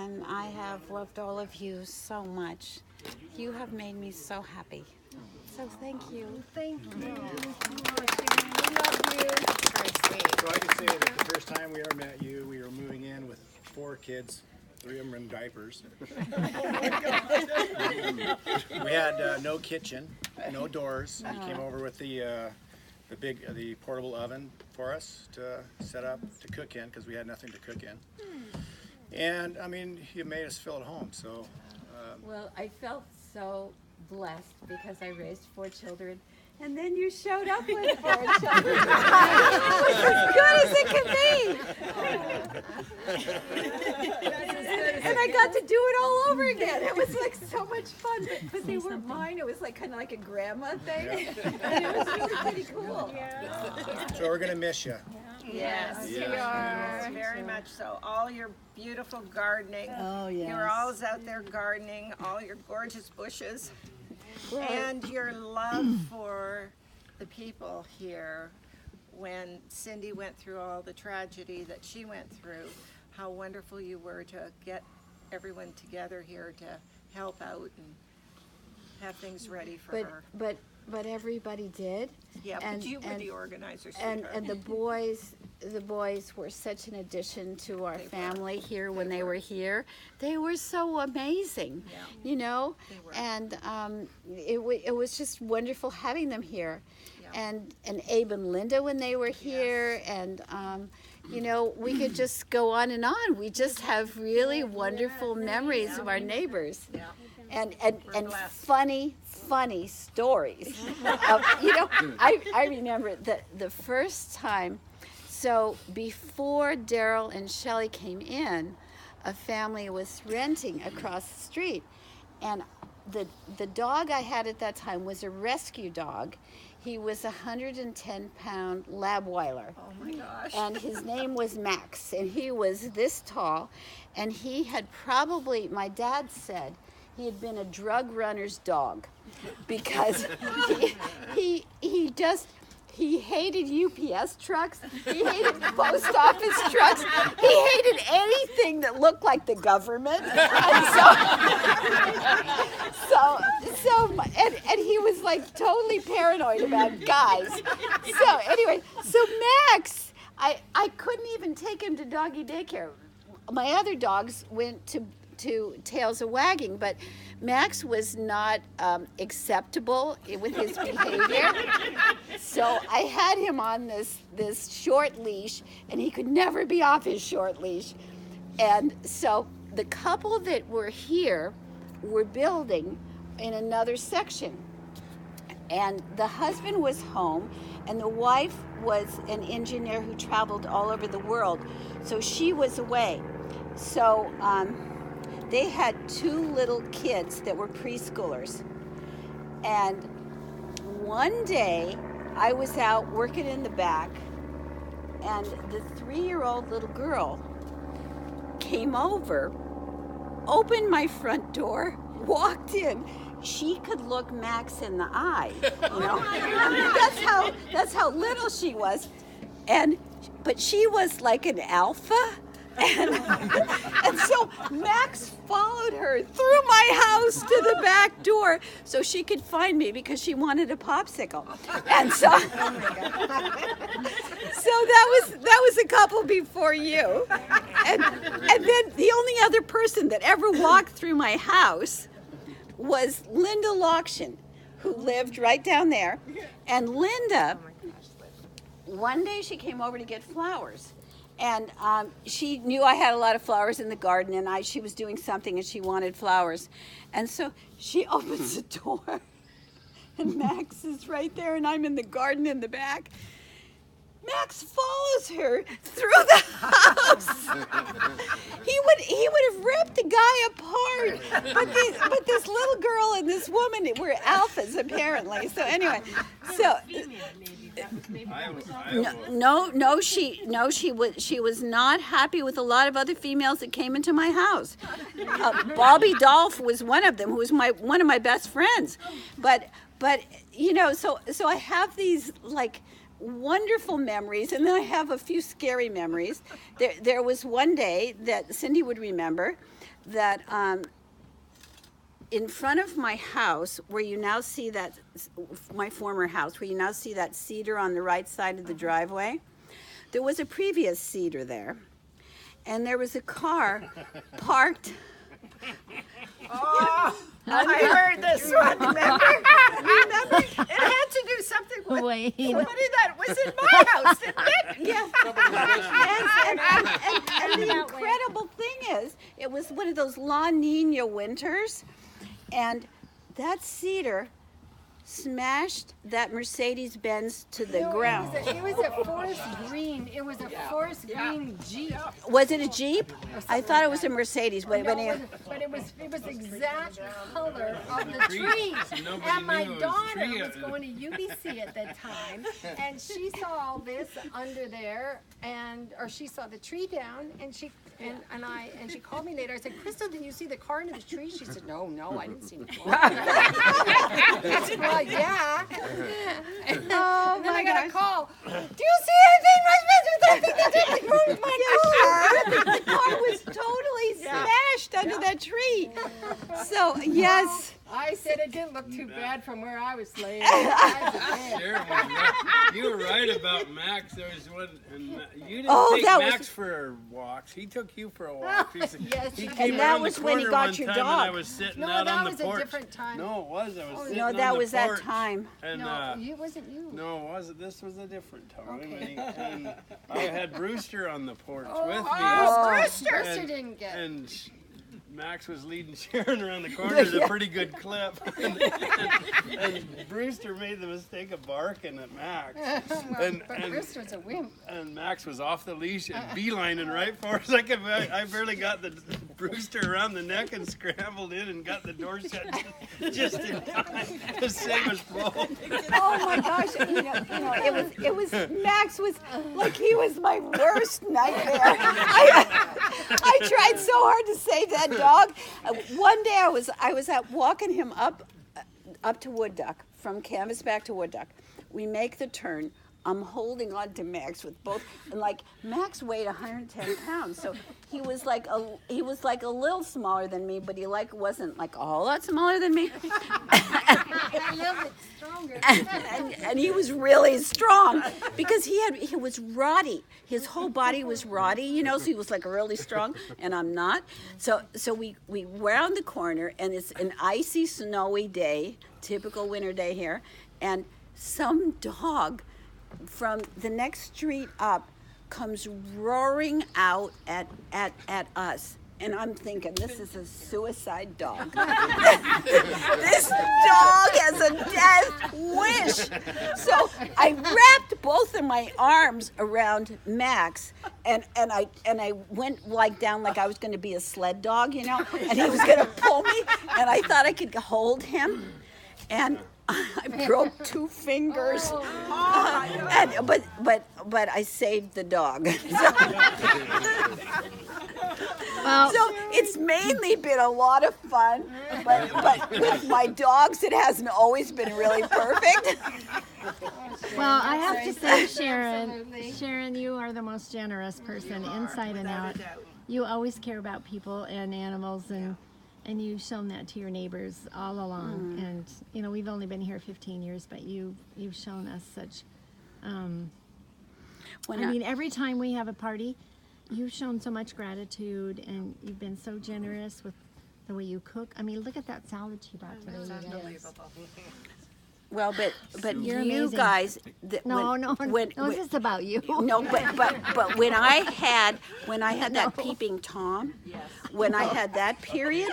and I have loved all of you so much. You have made me so happy. So thank you. Thank you. We love you. Very sweet. So I can say that the first time we ever met you, we were moving in with 4 kids, 3 of them in diapers. We had no kitchen, no doors. You came over with the portable oven for us to set up to cook in because we had nothing to cook in. And I mean, you made us feel at home. So. Well, I felt so blessed because I raised 4 children, and then you showed up with 4 children. It was as good as it could be. And I got to do it all over again. It was like so much fun, but they weren't mine. It was like kind of like a grandma thing, and it was really pretty cool. So we're gonna miss you. Yes, Yes. we are. Very much so. All your beautiful gardening. Oh, yes. You're always out there gardening, all your gorgeous bushes. And your love for the people here. When Cindy went through all the tragedy that she went through, how wonderful you were to get everyone together here to help out and have things ready for her. But everybody did. Yeah, and, but you were the organizer, and sweetheart. the boys were such an addition to our family here when they were here. They were so amazing, you know. They were. And it was just wonderful having them here, and Abe and Linda when they were here, and you know, we could just go on and on. We just have really wonderful memories of our neighbors. Yeah. And blessed. funny stories. You know, I remember the first time. So before Daryl and Shelley came in, a family was renting across the street, and the dog I had at that time was a rescue dog. He was a 110-pound Labweiler. Oh my gosh. And his name was Max, and he was this tall, and he had probably, my dad said, he had been a drug runner's dog because he hated UPS trucks, he hated post office trucks, he hated anything that looked like the government, and he was like totally paranoid about guys. So anyway, so Max, I couldn't even take him to doggy daycare. My other dogs went to Tails a Wagging, but Max was not acceptable with his behavior. So I had him on this short leash, and he could never be off his short leash. And so the couple that were here were building in another section. And the husband was home, and the wife was an engineer who traveled all over the world. So she was away. So they had 2 little kids that were preschoolers. And one day I was out working in the back, and the 3-year-old little girl came over, opened my front door, walked in. She could look Max in the eye, you know. I mean, that's how little she was. But she was like an alpha. And so Max followed her through my house to the back door so she could find me because she wanted a popsicle. And so, so that was a couple before you. And then the only other person that ever walked through my house was Linda Lockshin, who lived right down there. And Linda, one day she came over to get flowers. And she knew I had a lot of flowers in the garden, and she was doing something and she wanted flowers. And so she opens the door, and Max is right there, and I'm in the garden in the back. Max follows her through the house. He would have ripped the guy apart. But this little girl and this woman were alphas apparently. So anyway, so she was not happy with a lot of other females that came into my house. Bobby Dolph was one of them, who was one of my best friends. But you know, so I have these like wonderful memories, and then I have a few scary memories. There was one day that Cindy would remember that in front of my house, where you now see that, my former house, where you now see that cedar on the right side of the driveway, there was a previous cedar there, and there was a car parked. Oh, I heard this one. Remember? It had to do something with somebody that was in my house, didn't it? Yeah. And the incredible thing is, it was one of those La Nina winters, and that cedar smashed that Mercedes-Benz to the ground. It was a forest green. It was a forest green Jeep. Was it a Jeep? I thought it was a Mercedes, but But it was the exact color of the tree. And my daughter was going to UBC at that time, and she saw all this under there, or she saw the tree down, and she called me later. I said, Crystal, did you see the car under the tree? She said, no, I didn't see the car. I said, well, yeah. And then I got a call. Do you see anything? The car was totally smashed under that tree. So, yes. I said it didn't look too bad from where I was laying. Sharon was right. You were right about Max. There was one, and you didn't take Max for walks. He took you for a walk. Yes, he and came that around was the when he corner got your one time dog. And I was sitting No, out that on the was porch. a different time. No, it was. I was sitting No, on that the was porch. that time. And, No, it wasn't you. No, it wasn't. This was a different time. Okay. And I had Brewster on the porch with me. Brewster And- didn't get. And Max was leading Sharon around the corner at a pretty good clip. and Brewster made the mistake of barking at Max. But Brewster was a wimp. And Max was off the leash and beelining right for us. I barely got the Brewster around the neck and scrambled in and got the door shut just in time to save us both. Oh my gosh! It was Max was like he was my worst nightmare. I tried so hard to save that dog. One day I was out walking him up to Wood Duck, from Canvasback to Wood Duck. We make the turn. I'm holding on to Max with both, and like Max weighed 110 pounds, so he was like a little smaller than me, but he wasn't like a whole lot smaller than me. A little bit stronger. and he was really strong because he was roddy. His whole body was roddy, so he was like really strong, and I'm not. So we round the corner, and it's an icy, snowy day, typical winter day here, and some dog from the next street up comes roaring out at us. And I'm thinking, this is a suicide dog. This dog has a death wish. So I wrapped both of my arms around Max, and I went like down like I was going to be a sled dog, and he was going to pull me, and I thought I could hold him, and I broke 2 fingers. But I saved the dog. So it's mainly been a lot of fun, but with my dogs, it hasn't always been really perfect. Well, I have to say, Sharon, you are the most generous person, inside and out. You always care about people and animals, and you've shown that to your neighbors all along. And we've only been here 15 years, but you've shown us such. Every time we have a party, you've shown so much gratitude, and you've been so generous with the way you cook. Look at that salad she brought today. It's unbelievable. Well, but You're you amazing. guys. No, this is about you. No, but when I had that peeping Tom, when I had that period.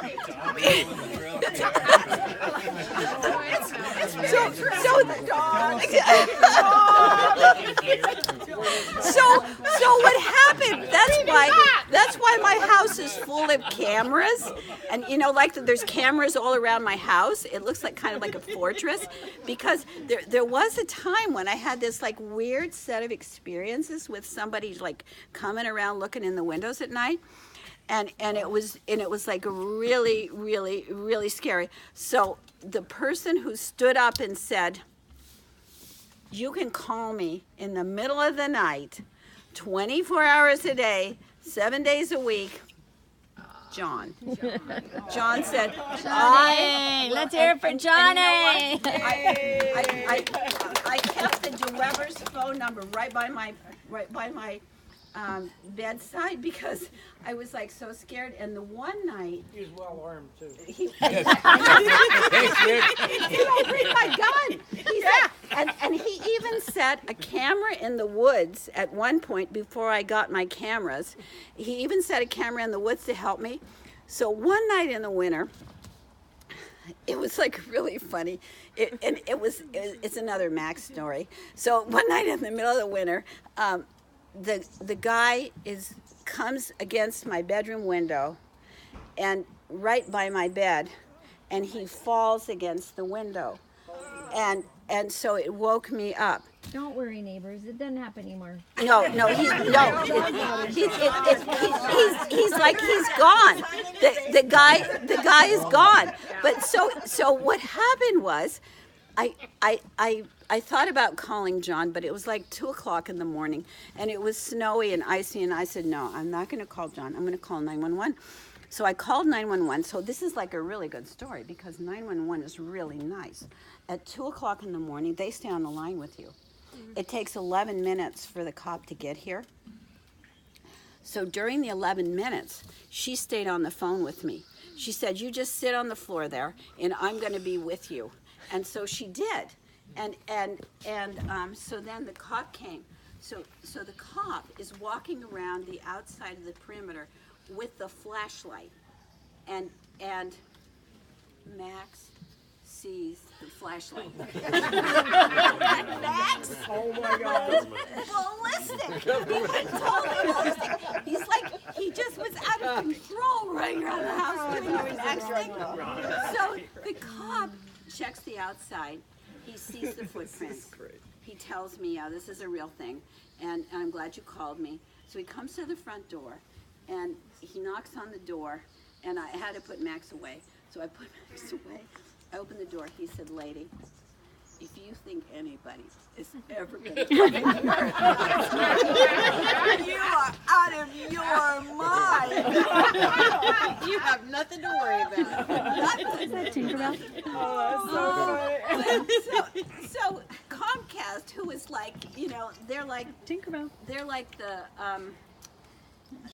So what happened? That's why my house is full of cameras, and there's cameras all around my house. It looks kind of like a fortress, because there was a time when I had this weird set of experiences with somebody coming around looking in the windows at night. And it was really, really, really scary. So the person who stood up and said, you can call me in the middle of the night, 24 hours a day, 7 days a week. John. John said, Let's hear it for Johnny. I kept the DeWeber's phone number right by my bedside because I was like so scared. And the one night He was well armed too. I bring my gun. And he even set a camera in the woods at one point before I got my cameras. He even set a camera in the woods to help me. So one night in the winter, it was like really funny. It's another Max story. So one night in the middle of the winter, the guy comes against my bedroom window and right by my bed, and he falls against the window. And so it woke me up. Don't worry, neighbors. It doesn't happen anymore. He's like he's gone. The guy is gone. But so what happened was, I thought about calling John, but it was like 2:00 in the morning, and it was snowy and icy, and I said, no, I'm not going to call John. I'm going to call 911. So I called 911. So this is like a really good story because 911 is really nice. At 2:00 in the morning, they stay on the line with you. It takes 11 minutes for the cop to get here. So during the 11 minutes, she stayed on the phone with me. She said, you just sit on the floor there, and I'm going to be with you. And so she did. And so then the cop came. So the cop is walking around the outside of the perimeter with the flashlight. And Max sees the flashlight. Max? Oh my God. Ballistic. He went totally ballistic. He's like, he just was out of control running around the house doing this Max thing. So the cop checks the outside. He sees the footprints. He tells me, yeah, this is a real thing, and I'm glad you called me. So he comes to the front door, and he knocks on the door, and I had to put Max away. So I put Max away. I opened the door. He said, lady, if you think anybody is ever going to come in here, you are out of your mind. You have nothing to worry about. Tinkerbell? So Comcast, who is like, they're like Tinkerbell. they're like the